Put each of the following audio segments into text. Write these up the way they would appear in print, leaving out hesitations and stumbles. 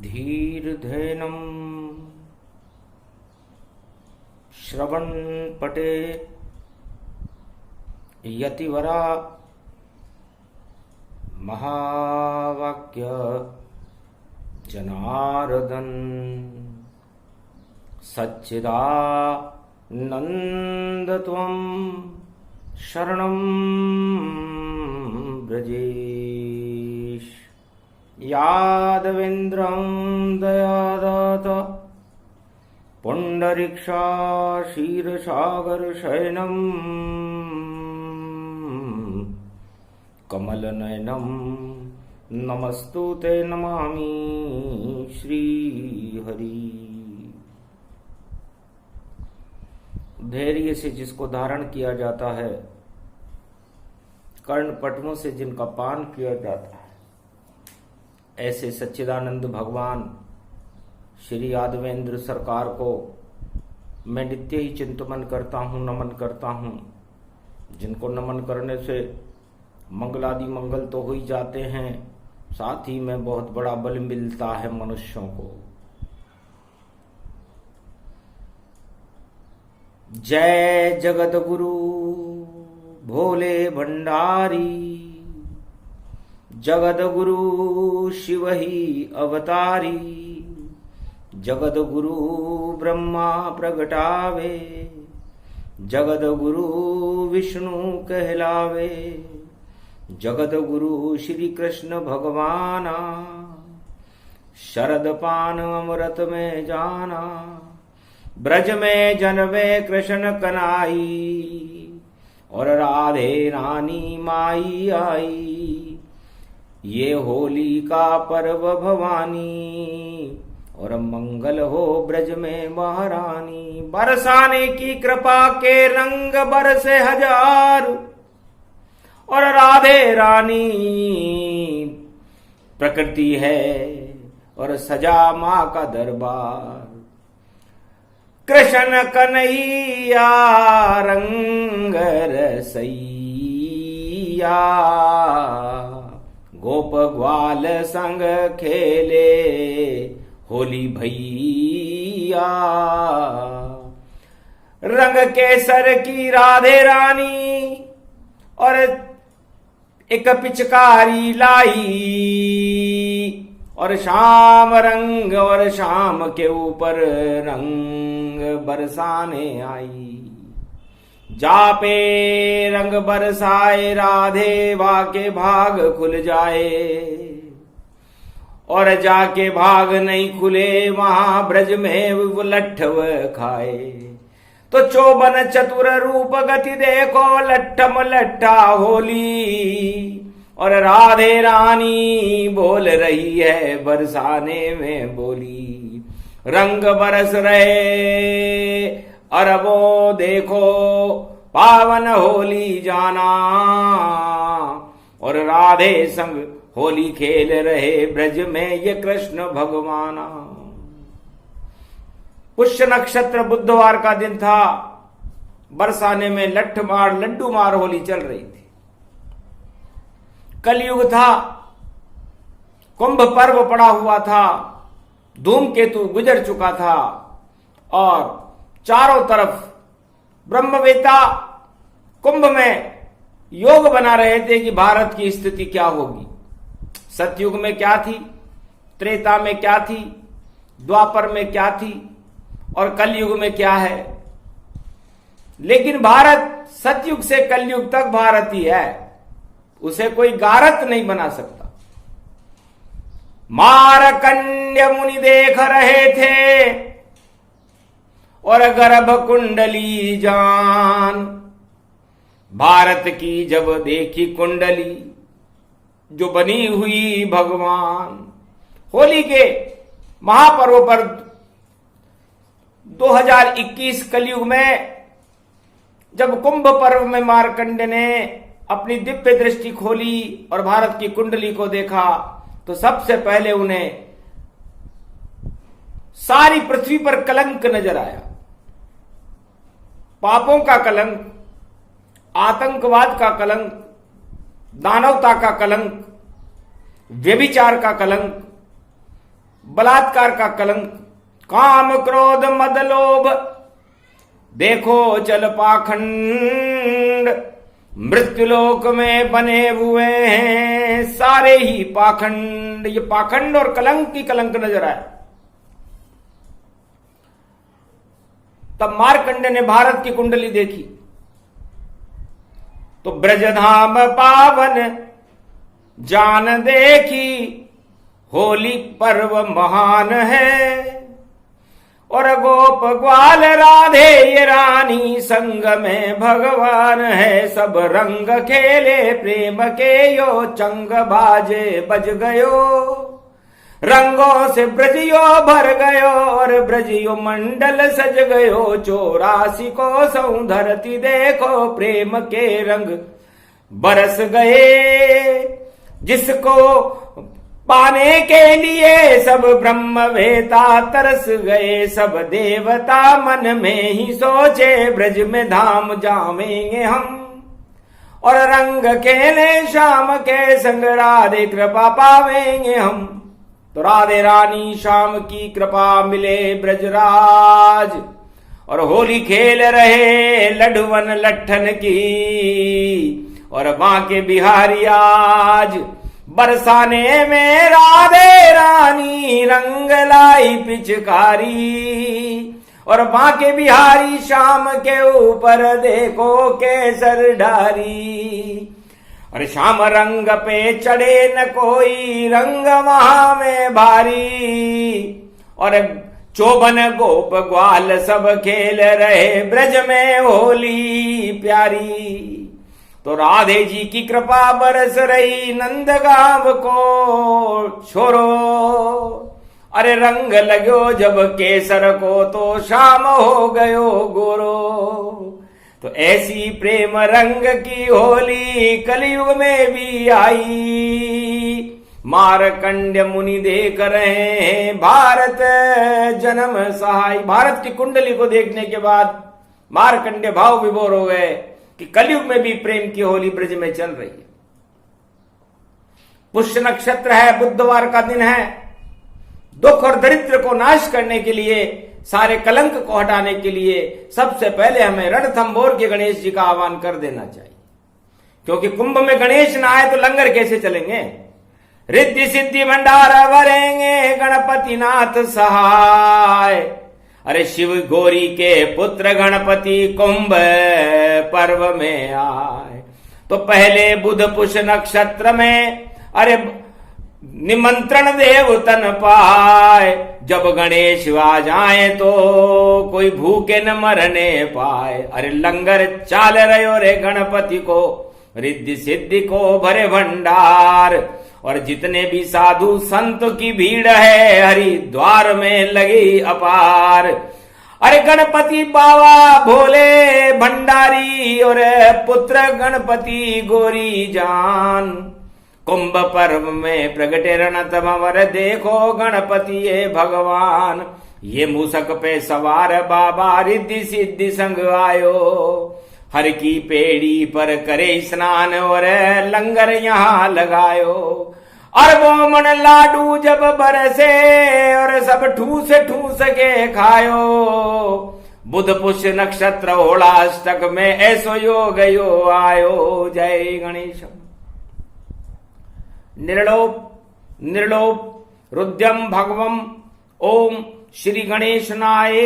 धीर्धेनं श्रवणपटे यतिवरा महावाक्य जनार्दन सच्चिदानंद त्वं शरणं ब्रजेश। यादवेन्द्रं दयादात पुंडरीक्षा क्षीरसागर शयनं कमलनयनं नमस्तुते नमामि श्रीहरि। धैर्य से जिसको धारण किया जाता है, कर्ण पटमों से जिनका पान किया जाता है, ऐसे सच्चिदानंद भगवान श्री यादवेंद्र सरकार को मैं नित्य ही चिंतन करता हूँ, नमन करता हूँ। जिनको नमन करने से मंगलादि मंगल तो हो ही जाते हैं, साथ ही में बहुत बड़ा बल मिलता है मनुष्यों को। जय जगत गुरु भोले भंडारी, जगत गुरु शिव ही अवतारी। जगत गुरु ब्रह्मा प्रगटावे, जगत गुरु विष्णु कहलावे। जगत गुरु श्री कृष्ण भगवाना, शरद पान अमृत में जाना। ब्रज में जन्मे कृष्ण कनाई, और राधे रानी माई आई। ये होली का पर्व भवानी, और मंगल हो ब्रज में महारानी। बरसाने की कृपा के रंग बरसे हजार, और राधे रानी प्रकृति है, और सजा माँ का दरबार। कृष्ण कन्हैया रंग रसैया, गोप ग्वाल संग खेले होली भैया। रंग केसर की राधे रानी, और एक पिचकारी लाई। और शाम रंग, और शाम के ऊपर रंग बरसाने आई। जापे रंग बरसाए राधे, वाके भाग खुल जाए। और जाके भाग नहीं खुले, वहां ब्रज में वो लट्ठव खाए। तो चौबन चतुर रूप गति देखो, लट्ठम लट्ठा होली। और राधे रानी बोल रही है बरसाने में बोली। रंग बरस रहे अरबों देखो, पावन होली जाना। और राधे संग होली खेल रहे ब्रज में ये कृष्ण भगवाना। पुष्य नक्षत्र बुधवार का दिन था। बरसाने में लट्ठ मार लड्डू मार होली चल रही थी। कलयुग था, कुंभ पर्व पड़ा हुआ था, धूमकेतु गुजर चुका था, और चारों तरफ ब्रह्मवेत्ता कुंभ में योग बना रहे थे कि भारत की स्थिति क्या होगी। सतयुग में क्या थी, त्रेता में क्या थी, द्वापर में क्या थी, और कलयुग में क्या है। लेकिन भारत सतयुग से कलयुग तक भारत ही है, उसे कोई गारत नहीं बना सकता। मारकंड्य मुनि देख रहे थे, और गर्भ कुंडली जान। भारत की जब देखी कुंडली जो बनी हुई भगवान। होली के महापर्व पर 2021 कलयुग में जब कुंभ पर्व में मार्कंड ने अपनी दिव्य दृष्टि खोली और भारत की कुंडली को देखा, तो सबसे पहले उन्हें सारी पृथ्वी पर कलंक नजर आया। पापों का कलंक, आतंकवाद का कलंक, दानवता का कलंक, व्यभिचार का कलंक, बलात्कार का कलंक, काम क्रोध मद लोभ, देखो चल पाखंड, मृत्युलोक में बने हुए हैं सारे ही पाखंड। ये पाखंड और कलंक की कलंक नजर आए। तब मार्कंडे ने भारत की कुंडली देखी तो ब्रजधाम पावन जान देखी, होली पर्व महान है, और गोप ग्वाल राधे ये रानी संग में भगवान है। सब रंग खेले प्रेम के यो, चंग बाजे बज गयो, रंगों से ब्रजियो भर गयो, और ब्रजियो मंडल सज गयो। 84 को सौंधरती देखो, प्रेम के रंग बरस गए। जिसको पाने के लिए सब ब्रह्मवेता तरस गए, सब देवता मन में ही सोचे, ब्रज में धाम जावेंगे हम, और रंग खेले श्याम के संग, राधे कृपा पावेंगे हम। तो राधे रानी श्याम की कृपा मिले ब्रजराज, और होली खेल रहे लड्डुवन लट्ठन की, और बांके बिहारी आज बरसाने में राधे रानी रंग लाई पिचकारी, और बांके बिहारी शाम के ऊपर देखो केसर डारी। और शाम रंग पे चढ़े न कोई, रंग वहां में भारी, और चौबन गोप ग्वाल सब खेल रहे ब्रज में होली प्यारी। तो राधे जी की कृपा बरस रही नंदगांव को छोरो, अरे रंग लगो जब केसर को तो शाम हो गयो गोरो। तो ऐसी प्रेम रंग की होली कलयुग में भी आई। मार्कंड्य मुनि देख रहे हैं भारत जन्म सहाय। भारत की कुंडली को देखने के बाद मार्कंड्य भाव विभोर हो गए कि कलयुग में भी प्रेम की होली ब्रज में चल रही है। पुष्य नक्षत्र है, बुधवार का दिन है। दुख और दरिद्र को नाश करने के लिए, सारे कलंक को हटाने के लिए सबसे पहले हमें रणथंभौर के गणेश जी का आह्वान कर देना चाहिए, क्योंकि कुंभ में गणेश ना आए तो लंगर कैसे चलेंगे। रिद्धि सिद्धि भंडारा भरेंगे गणपति नाथ सहाय। अरे शिव गौरी के पुत्र गणपति कुंभ पर्व में आए। तो पहले बुध पुष्य नक्षत्र में अरे निमंत्रण देव तन पाए। जब गणेश आ जाए तो कोई भूखे न मरने पाए। अरे लंगर चाल रहे रे गणपति को, रिद्धि सिद्धि को भरे भंडार। और जितने भी साधु संत की भीड़ है हरिद्वार में लगी अपार। अरे गणपति बाबा भोले भंडारी और पुत्र गणपति गोरी जान। कुंभ पर्व में प्रगटे रणतमवर देखो गणपति ये भगवान। ये मूसक पे सवार बाबा रिद्धि सिद्धि संग आयो। हर की पेड़ी पर करे स्नान और लंगर यहाँ लगायो। अरबों मन लाडू जब बरसे और सब ठूस ठूस के खायो। बुध पुष्य नक्षत्र होलाष्टक में ऐसो योग यो आयो। जय गणेश। निर्लोप निर्लोप रुद्रम भगवम ओम श्री गणेशनाय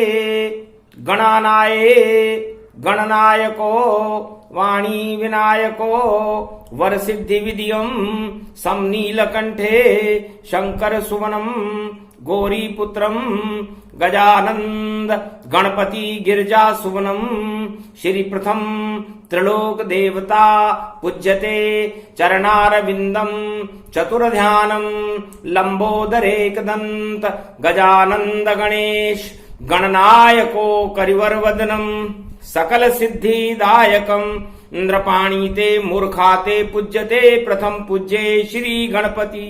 गणानाय गणनायको वाणी विनायको वर सिद्धि विधियम समनीलकंठे शंकर सुवनम गौरी पुत्रम गजानंद गणपति गिरजा सुवनम। श्री प्रथम त्रिलोक देवता पूज्यते चरणारविंदम चतुर्ध्यानम लंबोदरेकदंत गजानंद गणेश गणनायको करिवर वदनम सकल सिद्धिदायकम इंद्रपाणी ते मूर्खाते पूज्यते प्रथम पूज्ये श्री गणपति।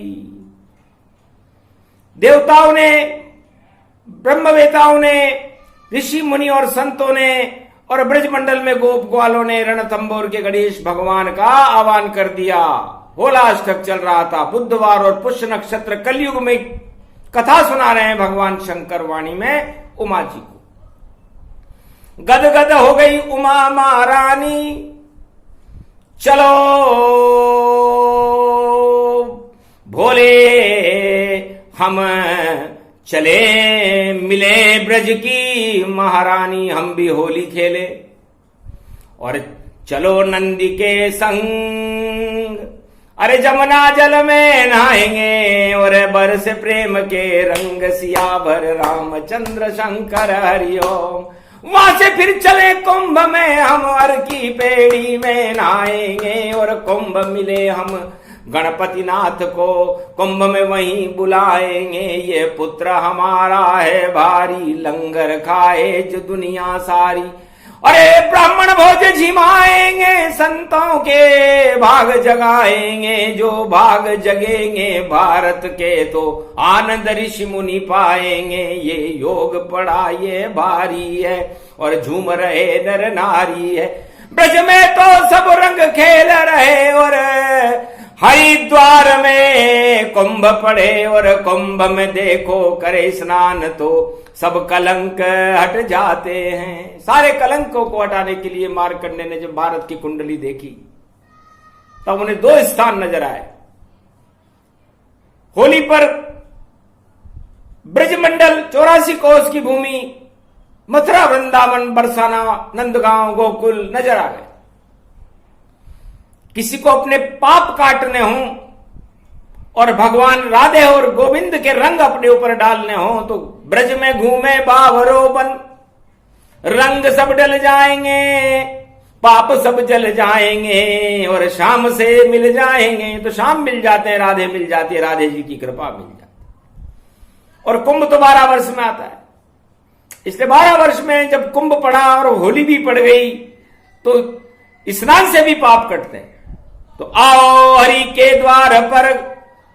देवताओं ने, ब्रह्मवेताओं ने, ऋषि मुनि और संतों ने और ब्रजमंडल में गोप ग्वालों ने रणथंभौर के गणेश भगवान का आह्वान कर दिया। होलाष्टक चल रहा था। बुधवार और पुष्य नक्षत्र कलयुग में कथा सुना रहे हैं भगवान शंकर वाणी में उमा जी को। गदगद हो गई उमा महारानी, चलो भोले हम चले मिले ब्रज की महारानी, हम भी होली खेले और चलो नंदी के संग, अरे जमुना जल में नहाएंगे और बरस प्रेम के रंग, सियावर रामचंद्र शंकर हरिओम। वहां से फिर चले कुंभ में हम, हर की पेड़ी में नहाएंगे और कुंभ मिले हम गणपति नाथ को, कुंभ में वहीं बुलाएंगे, ये पुत्र हमारा है भारी, लंगर खाए जो दुनिया सारी। अरे ब्राह्मण भोज झिमाएंगे, संतों के भाग जगाएंगे, जो भाग जगेंगे भारत के तो आनंद ऋषि मुनि पाएंगे, ये योग पड़ा ये भारी है और झूम रहे नर नारी है। ब्रज में तो सब रंग खेल रहे और हरिद्वार में कुंभ पड़े और कुंभ में देखो करे स्नान तो सब कलंक हट जाते हैं। सारे कलंकों को हटाने के लिए मार्कंडेय ने जब भारत की कुंडली देखी तब उन्हें दो स्थान नजर आए। होली पर ब्रजमंडल 84 कोस की भूमि, मथुरा वृंदावन बरसाना नंदगांव गोकुल नजर आ गए। किसी को अपने पाप काटने हों और भगवान राधे और गोविंद के रंग अपने ऊपर डालने हो तो ब्रज में घूमे बावरो बन, रंग सब डल जाएंगे, पाप सब जल जाएंगे और शाम से मिल जाएंगे। तो शाम मिल जाते हैं, राधे मिल जाती है, राधे जी की कृपा मिल जाती है। और कुंभ तो 12 वर्ष में आता है, इसलिए 12 वर्ष में जब कुंभ पड़ा और होली भी पड़ गई तो स्नान से भी पाप कटते हैं। तो आओ हरि के द्वार पर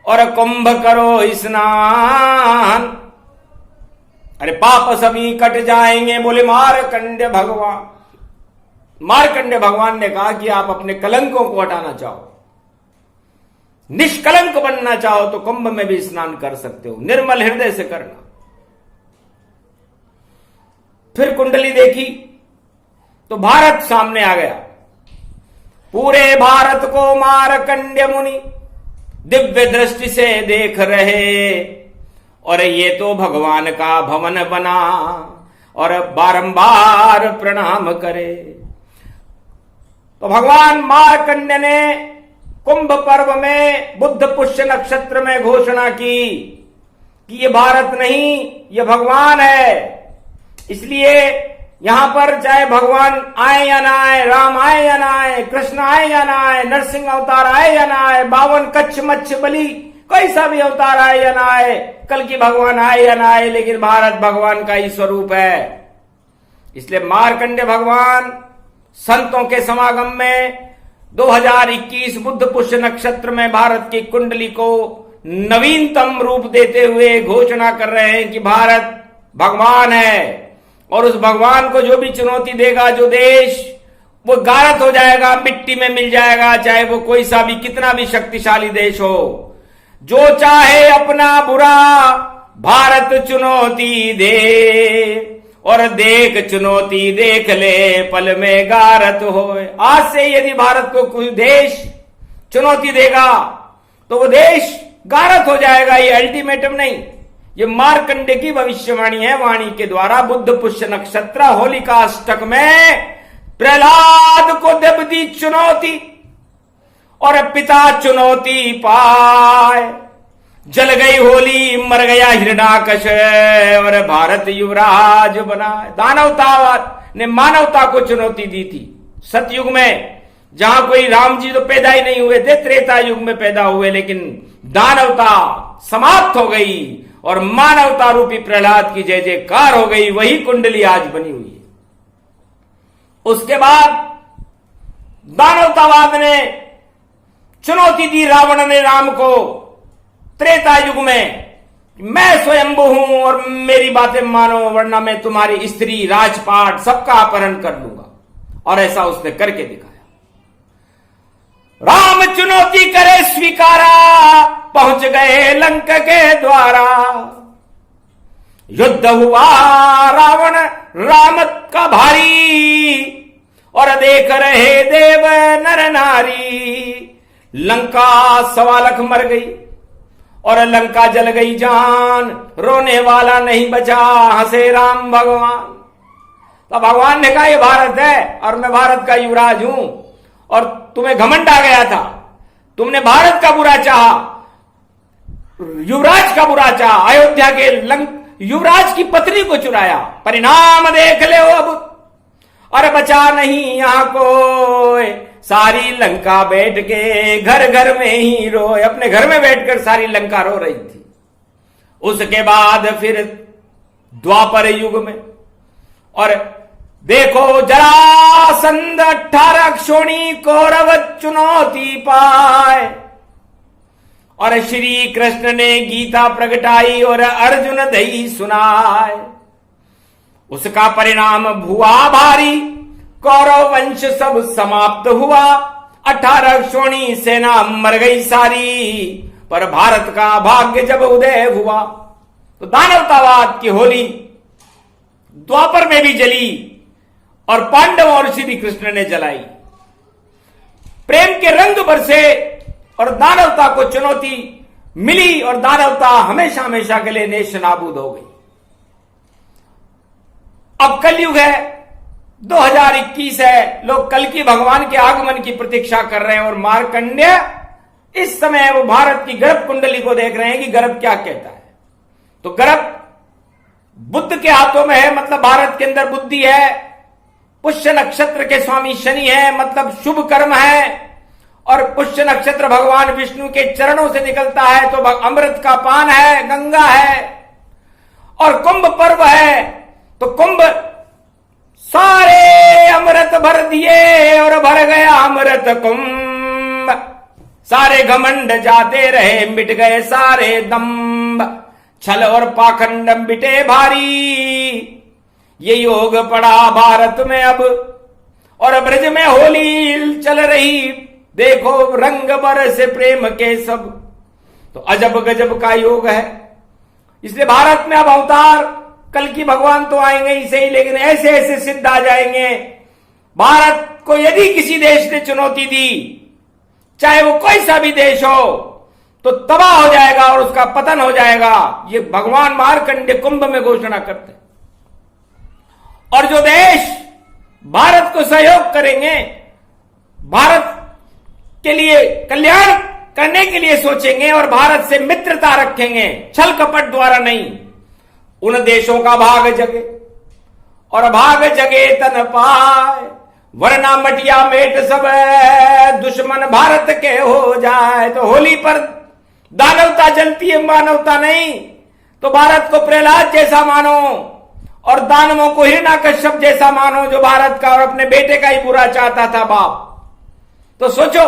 और कुंभ करो स्नान, अरे पाप सभी कट जाएंगे, बोले मार्कंडेय भगवान। मार्कंडेय भगवान ने कहा कि आप अपने कलंकों को हटाना चाहो, निष्कलंक बनना चाहो तो कुंभ में भी स्नान कर सकते हो, निर्मल हृदय से करना। फिर कुंडली देखी तो भारत सामने आ गया। पूरे भारत को मार्कंडेय मुनि दिव्य दृष्टि से देख रहे और ये तो भगवान का भवन बना और बारंबार प्रणाम करे। तो भगवान मार्कंडेय ने कुंभ पर्व में बुद्ध पुष्य नक्षत्र में घोषणा की कि ये भारत नहीं, ये भगवान है। इसलिए यहां पर चाहे भगवान आए या ना आए, राम आए या ना आए, कृष्ण आए या ना आए, नरसिंह अवतार आए या ना आए, 52 कच्छ मच्छ बलि कोई सा भी अवतार आए या ना आए, कल की भगवान आए या ना आए, लेकिन भारत भगवान का ही स्वरूप है। इसलिए मार्कंडेय भगवान संतों के समागम में 2021 बुद्ध पुष्य नक्षत्र में भारत की कुंडली को नवीनतम रूप देते हुए घोषणा कर रहे हैं कि भारत भगवान है और उस भगवान को जो भी चुनौती देगा, जो देश, वो गारत हो जाएगा, मिट्टी में मिल जाएगा, चाहे वो कोई सा भी कितना भी शक्तिशाली देश हो। जो चाहे अपना बुरा भारत चुनौती दे और देख चुनौती देख ले, पल में गारत होए। आज से यदि भारत को कोई देश चुनौती देगा तो वो देश गारत हो जाएगा। ये अल्टीमेटम नहीं, ये मार्कंडेय की भविष्यवाणी है। वाणी के द्वारा बुद्ध पुष्य नक्षत्र होलिका अष्टक में प्रहलाद को देव दी चुनौती और पिता चुनौती पाए। जल गई होली, मर गया हिरण्याकश और भारत युवराज बना। दानवतावाद ने मानवता को चुनौती दी थी सतयुग में, जहां कोई राम जी तो पैदा ही नहीं हुए थे, त्रेता युग में पैदा हुए, लेकिन दानवता समाप्त हो गई और मानवता रूपी प्रहलाद की जय जयकार हो गई। वही कुंडली आज बनी हुई है। उसके बाद दानवतावाद ने चुनौती दी रावण ने राम को त्रेता युग में, मैं स्वयंभू हूं और मेरी बातें मानो वरना मैं तुम्हारी स्त्री राजपाट सबका अपहरण कर लूंगा, और ऐसा उसने करके दिखाया। राम चुनौती करे स्वीकारा, पहुंच गए लंका के द्वारा। युद्ध हुआ रावण रामत का भारी, और देख रहे देव नर नारी। लंका 1.25 लाख मर गई और लंका जल गई जान, रोने वाला नहीं बचा, हंसे राम भगवान। तो भगवान ने कहा ये भारत है और मैं भारत का युवराज हूं, और तुम्हें घमंड आ गया था, तुमने भारत का बुरा चाहा, युवराज का बुरा चाहा, अयोध्या के युवराज की पत्नी को चुराया, परिणाम देख ले अब, और बचा नहीं यहां कोई। सारी लंका बैठ के घर घर में ही रोए, अपने घर में बैठकर सारी लंका रो रही थी। उसके बाद फिर द्वापर युग में, और देखो जरासंध 18 क्षोणी कौरव चुनौती पाए, और श्री कृष्ण ने गीता प्रगटाई और अर्जुन दई सुनाए। उसका परिणाम हुआ भारी, कौरव वंश सब समाप्त हुआ, 18 क्षोणी सेना मर गई सारी, पर भारत का भाग्य जब उदय हुआ। तो दानवतावाद की होली द्वापर में भी जली और पांडव और श्री कृष्ण ने जलाई। प्रेम के रंग बरसे और दानवता को चुनौती मिली, और दानवता हमेशा हमेशा के लिए नेश नाबूद हो गई। अब कलयुग है, 2021 है, लोग कल की भगवान के आगमन की प्रतीक्षा कर रहे हैं, और मार्कंडेय इस समय वो भारत की गर्भ कुंडली को देख रहे हैं कि गर्भ क्या कहता है। तो गर्भ बुद्ध के हाथों में है, मतलब भारत के अंदर बुद्धि है, पुष्य नक्षत्र के स्वामी शनि है, मतलब शुभ कर्म है, और पुष्य नक्षत्र भगवान विष्णु के चरणों से निकलता है, तो अमृत का पान है, गंगा है, और कुंभ पर्व है। तो कुंभ सारे अमृत भर दिए और भर गया अमृत कुंभ, सारे घमंड जाते रहे, मिट गए सारे दंभ, छल और पाखंड मिटे भारी। ये योग पड़ा भारत में अब, और ब्रज में होली चल रही, देखो रंग बरसे प्रेम के सब। तो अजब गजब का योग है। इसलिए भारत में अब अवतार कल की भगवान तो आएंगे ही सही, लेकिन ऐसे ऐसे सिद्ध आ जाएंगे। भारत को यदि किसी देश ने चुनौती दी, चाहे वो कोई सा भी देश हो, तो तबाह हो जाएगा और उसका पतन हो जाएगा। ये भगवान मार्कंडेय कुंभ में घोषणा करते। और जो देश भारत को सहयोग करेंगे, भारत के लिए कल्याण करने के लिए सोचेंगे और भारत से मित्रता रखेंगे, छल कपट द्वारा नहीं, उन देशों का भाग जगे, और भाग जगे तन पाए, वरना मटिया मेट सब दुश्मन भारत के हो जाए। तो होली पर दानवता जलती है, मानवता नहीं। तो भारत को प्रहलाद जैसा मानो और दानवों को हिरण्यकश्यप जैसा मानो, जो भारत का और अपने बेटे का ही बुरा चाहता था बाप। तो सोचो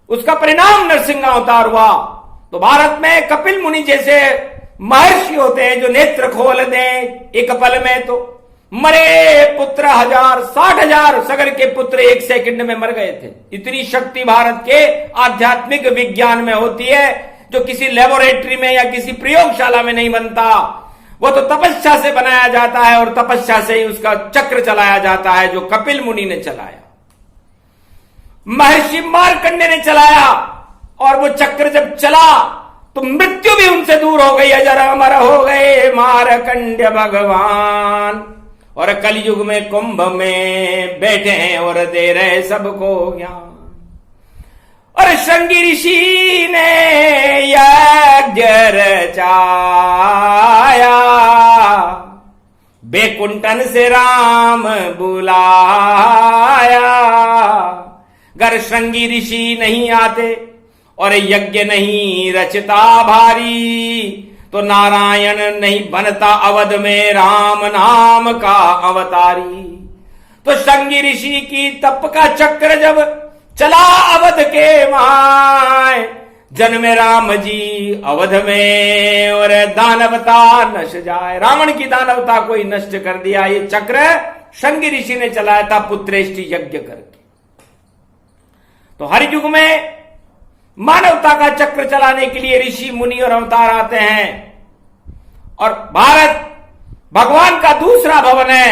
उसका परिणाम नरसिंह अवतार हुआ। तो भारत में कपिल मुनि जैसे महर्षि होते हैं जो नेत्र खोल दें एक पल में। तो मरे पुत्र 60,000 सगर के पुत्र 1 सेकंड में मर गए थे। इतनी शक्ति भारत के आध्यात्मिक विज्ञान में होती है, जो किसी लेबोरेटरी में या किसी प्रयोगशाला में नहीं बनता। वो तो तपस्या से बनाया जाता है, और तपस्या से ही उसका चक्र चलाया जाता है, जो कपिल मुनि ने चलाया, महर्षि मार्कंडेय ने चलाया। और वो चक्र जब चला तो मृत्यु भी उनसे दूर हो गई, अजर अमर हो गए मार्कंडेय भगवान। और कलयुग में कुंभ में बैठे हैं और दे रहे सबको ज्ञान। और श्रृंगी ऋषि ने यज्ञ रचाया, बैकुंठन से राम बुलाया। अगर श्रृंगी ऋषि नहीं आते और यज्ञ नहीं रचता भारी, तो नारायण नहीं बनता अवध में राम नाम का अवतारी। तो श्रृंगी ऋषि की तप का चक्र जब चला अवध के माय, जन्मे राम जी अवध में और दानवता नश जाए। रावण की दानवता को ही नष्ट कर दिया। ये चक्र श्रृंगी ऋषि ने चलाया था पुत्रेष्टि यज्ञ करके। तो हर युग में मानवता का चक्र चलाने के लिए ऋषि मुनि और अवतार आते हैं। और भारत भगवान का दूसरा भवन है,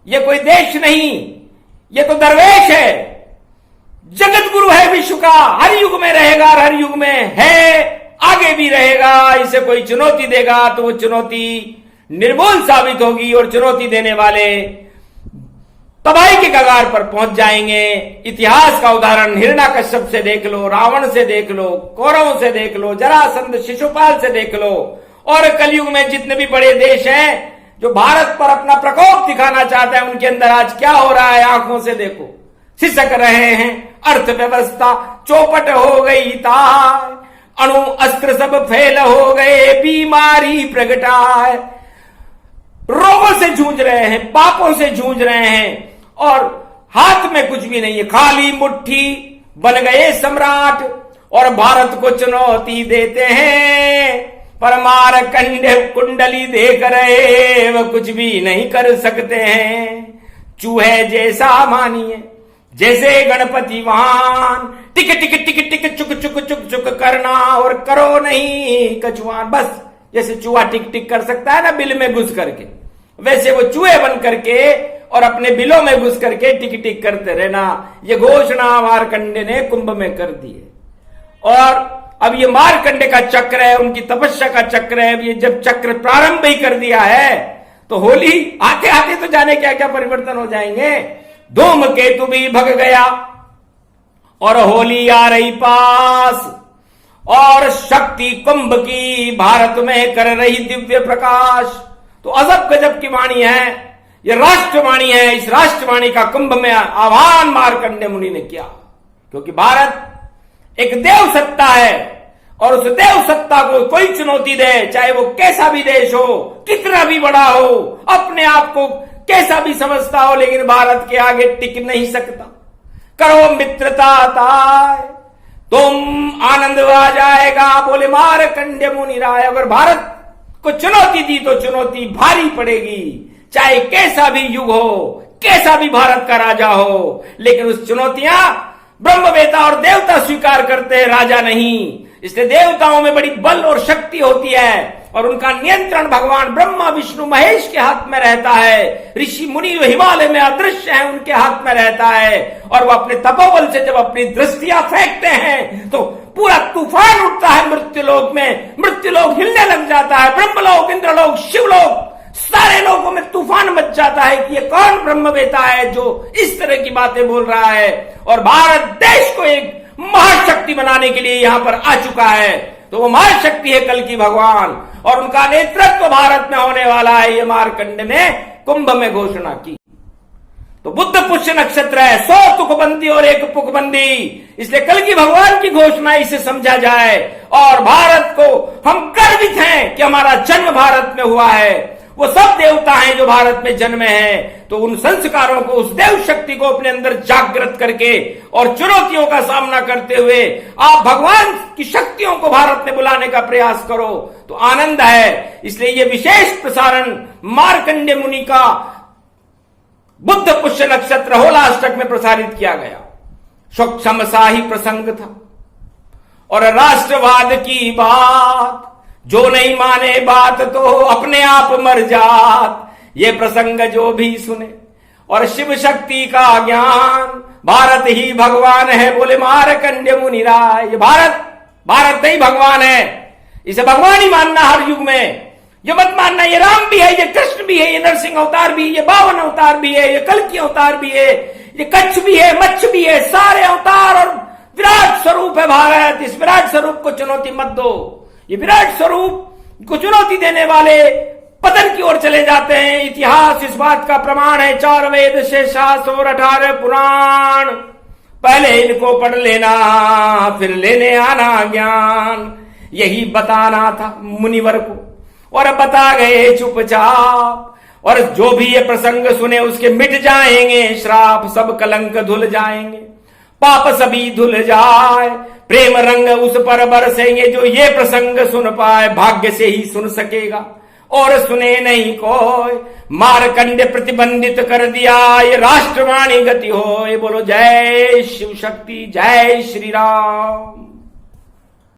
ये कोई देश नहीं, ये तो दरवेश है, जगत गुरु है विश्व का, हर युग में रहेगा और हर युग में है, आगे भी रहेगा। इसे कोई चुनौती देगा तो वो चुनौती निर्मूल साबित होगी और चुनौती देने वाले तबाही के कगार पर पहुंच जाएंगे। इतिहास का उदाहरण हिरण्याकश्यप से देख लो, रावण से देख लो, कौरवों से देख लो, जरासंध शिशुपाल से देख लो, और कलयुग में जितने भी बड़े देश हैं जो भारत पर अपना प्रकोप दिखाना चाहते हैं, उनके अंदर आज क्या हो रहा है आंखों से देखो। सिसक रहे हैं, अर्थव्यवस्था चौपट हो गई ताय, अणु अस्त्र सब फेल हो गए, बीमारी प्रगटाए, रोगों से जूझ रहे हैं, पापों से जूझ रहे हैं और हाथ में कुछ भी नहीं है, खाली मुट्ठी, बन गए सम्राट और भारत को चुनौती देते हैं। परमार कंडे कुंडली देख रहे, वह कुछ भी नहीं कर सकते हैं। चूहे जैसा मानिए, जैसे गणपति वाहन, टिक टिक टिक टिक चुक चुक चुक चुक करना और करो नहीं कछुआन। बस जैसे चूहा टिक टिक कर सकता है ना बिल में घुस करके, वैसे वो चूहे बन करके और अपने बिलों में घुस करके टिक टिक करते रहना। ये घोषणा मारकंडे ने कुंभ में कर दी है और अब ये मारकंडे का चक्र है, उनकी तपस्या का चक्र है। ये जब चक्र प्रारंभ ही कर दिया है तो होली आते आते तो जाने क्या क्या परिवर्तन हो जाएंगे। धूमकेतु भी भग गया और होली आ रही पास और शक्ति कुंभ की भारत में कर रही दिव्य प्रकाश। तो अजब गजब की वाणी है, यह राष्ट्रवाणी है। इस राष्ट्रवाणी का कुंभ में आह्वान मार्कंडे मुनि ने किया, क्योंकि भारत एक देव सत्ता है और उस देव सत्ता को कोई चुनौती दे, चाहे वो कैसा भी देश हो, कितना भी बड़ा हो, अपने आप को कैसा भी समझता हो, लेकिन भारत के आगे टिक नहीं सकता। करो मित्रता ताय, तुम आनंद आ जाएगा, बोले मार्कंडे मुनि राय। अगर भारत को चुनौती दी तो चुनौती भारी पड़ेगी, चाहे कैसा भी युग हो, कैसा भी भारत का राजा हो, लेकिन उस चुनौतियां ब्रह्मवेता और देवता स्वीकार करते हैं, राजा नहीं। इसलिए देवताओं में बड़ी बल और शक्ति होती है और उनका नियंत्रण भगवान ब्रह्मा विष्णु महेश के हाथ में रहता है। ऋषि मुनि जो हिमालय में अदृश्य हैं उनके हाथ में रहता है और वो अपने तपोबल से जब अपनी दृष्टियां फेंकते हैं तो पूरा तूफान उठता है मृत्युलोक में, मृत्युलोक हिलने लग जाता है, ब्रह्मलोक, इंद्रलोक, शिवलोक, सारे लोगों में तूफान मच जाता है कि ये कौन ब्रह्मवेता है जो इस तरह की बातें बोल रहा है। और भारत देश को एक महाशक्ति बनाने के लिए यहां पर आ चुका है। तो वो महाशक्ति है कल की भगवान और उनका नेतृत्व भारत में होने वाला है, ये मार्कंड ने कुंभ में घोषणा की। तो बुद्ध पुष्य नक्षत्र है, 100 तुकबंदी और 1 पुकबंदी, इसलिए कल की भगवान की घोषणा इसे समझा जाए। और भारत को हम गर्वित हैं कि हमारा जन्म भारत में हुआ है। वो सब देवता हैं जो भारत में जन्मे हैं, तो उन संस्कारों को, उस देव शक्ति को अपने अंदर जागृत करके और चुनौतियों का सामना करते हुए आप भगवान की शक्तियों को भारत में बुलाने का प्रयास करो तो आनंद है। इसलिए ये विशेष प्रसारण मार्कंडे मुनि का बुद्ध पुष्य नक्षत्र होलाष्टक में प्रसारित किया गया। सूक्ष्म सा ही प्रसंग था और राष्ट्रवाद की बात, जो नहीं माने बात तो अपने आप मर जात। ये प्रसंग जो भी सुने और शिव शक्ति का ज्ञान, भारत ही भगवान है, बोले मार्कंडे मुनि राय। ये भारत नहीं भगवान है, इसे भगवान ही मानना हर युग में। ये मत मानना ये राम भी है, ये कृष्ण भी है, ये नरसिंह अवतार भी, ये 52 अवतार भी है, ये कल्कि अवतार भी है, ये कच्छ भी है, मच्छ भी है, सारे अवतार और विराट स्वरूप है भारत। इस विराट स्वरूप को चुनौती मत दो। ये विराट स्वरूप को चुनौती देने वाले पतन की ओर चले जाते हैं। इतिहास इस बात का प्रमाण है। 4 वेद से शास्त्र और 18 पुराण, पहले इनको पढ़ लेना फिर लेने आना ज्ञान, यही बताना था मुनिवर को और बता गए चुपचाप। और जो भी ये प्रसंग सुने उसके मिट जाएंगे श्राप, सब कलंक धुल जाएंगे, पाप सभी धुल जाए, प्रेम रंग उस पर बरसेंगे। जो ये प्रसंग सुन पाए भाग्य से ही सुन सकेगा और सुने नहीं कोई। मार्कंडे प्रतिबंधित कर दिया, ये राष्ट्रवाणी गति हो। बोलो जय शिव शक्ति, जय श्री राम।